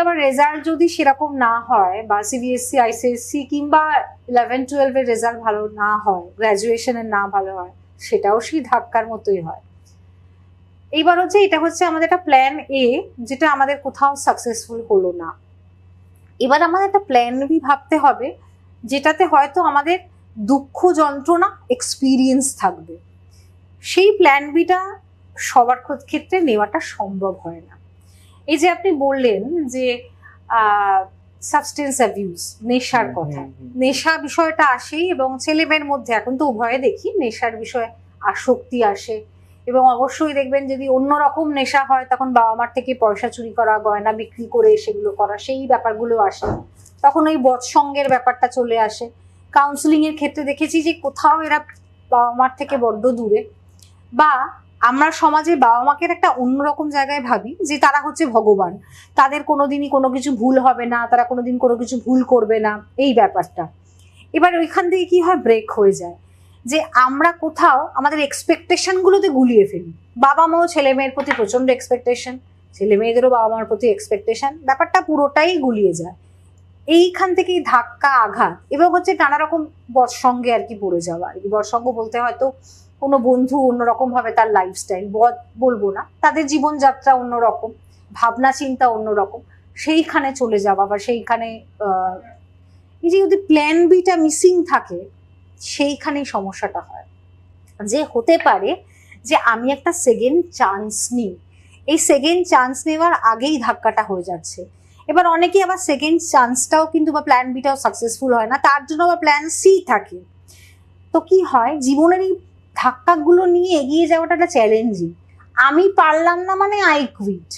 আবার রেজাল্ট যদি সেরকম না হয়, বা সিবিএসসি আইসিএসসি কিংবা 11-12 রেজাল্ট ভালো না হয়, গ্র্যাজুয়েশনের না ভালো হয়, সেটাও সেই ধাক্কার মতোই হয়। এইবার হচ্ছে এটা হচ্ছে আমাদের একটা প্ল্যান এ, যেটা আমাদের কোথাও সাকসেসফুল হলো না। এবার আমাদের একটা প্ল্যান বি ভাবতে হবে, যেটাতে হয়তো আমাদের দুঃখ যন্ত্রণা এক্সপিরিয়েন্স থাকবে। সেই প্ল্যান বিটা সবার ক্ষেত্রে নেওয়াটা সম্ভব হয় না। এই যে আপনি বললেন যে সাবস্টেন্স অ্যাবিউজ, নেশার কথা, নেশা বিষয়টা আসেই, এবং ছেলে মেয়ের মধ্যে এখন তো উভয়ে দেখি নেশার বিষয়ে আসক্তি আসে। এবং অবশ্যই দেখবেন যদি অন্যরকম নেশা হয়, তখন বাবা মার থেকে পয়সা চুরি করা, গয়না বিক্রি করে সেগুলো করা, সেই ব্যাপারগুলো আসে। তখন ওই বৎসঙ্গের ব্যাপারটা চলে আসে। কাউন্সিলিং এর ক্ষেত্রে দেখেছি যে কোথাও এরা বাবা মার থেকে বড্ড দূরে, বা আমরা সমাজে বাবা মাকে একটা অন্যরকম জায়গায় ভাবি যে তারা হচ্ছে ভগবান, তাদের কোনোদিনই কোনো কিছু ভুল হবে না, তারা কোনোদিন কোনো কিছু ভুল করবে না, এই ব্যাপারটা। এবার ওইখান থেকে কি হয়, ব্রেক হয়ে যায়, যে আমরা কোথাও আমাদের এক্সপেকটেশনগুলোতে গুলিয়ে ফেলি। বাবা মাও ছেলে মেয়ের প্রতি প্রচন্ড এক্সপেকটেশন, ছেলে মেয়েদেরও বাবা মার প্রতি এক্সপেকটেশন, ব্যাপারটা পুরোটাই গুলিয়ে যায়। এইখান থেকেই ধাক্কা আঘাত, এবং হচ্ছে নানা রকম বৎসঙ্গে আর কি পড়ে যাওয়া। আর কি বৎসঙ্গ বলতে হয়তো কোনো বন্ধু অন্যরকম ভাবে তার লাইফস্টাইল, বলবো না, তাদের জীবনযাত্রা অন্যরকম, ভাবনা চিন্তা অন্যরকম, সেইখানে চলে যাওয়া, বা সেইখানে এই যে যদি প্ল্যান বিটা মিসিং থাকে, সেইখানেই সমস্যাটা হয়। যে হতে পারে যে আমি একটা সেকেন্ড চান্স নিই, এই সেকেন্ড চান্স নেওয়ার আগেই ধাক্কাটা হয়ে যাচ্ছে। এবার অনেকেই আবার সেকেন্ড চান্সটাও কিন্তু বা প্ল্যান বিটাও সাকসেসফুল হয় না, তার জন্য আবার প্ল্যান সি থাকে। তো কি হয়, জীবনের এই ধাক্কাগুলো নিয়ে এগিয়ে যাওয়াটা একটা চ্যালেঞ্জিং। আমি পারলাম না মানে আই কুইট,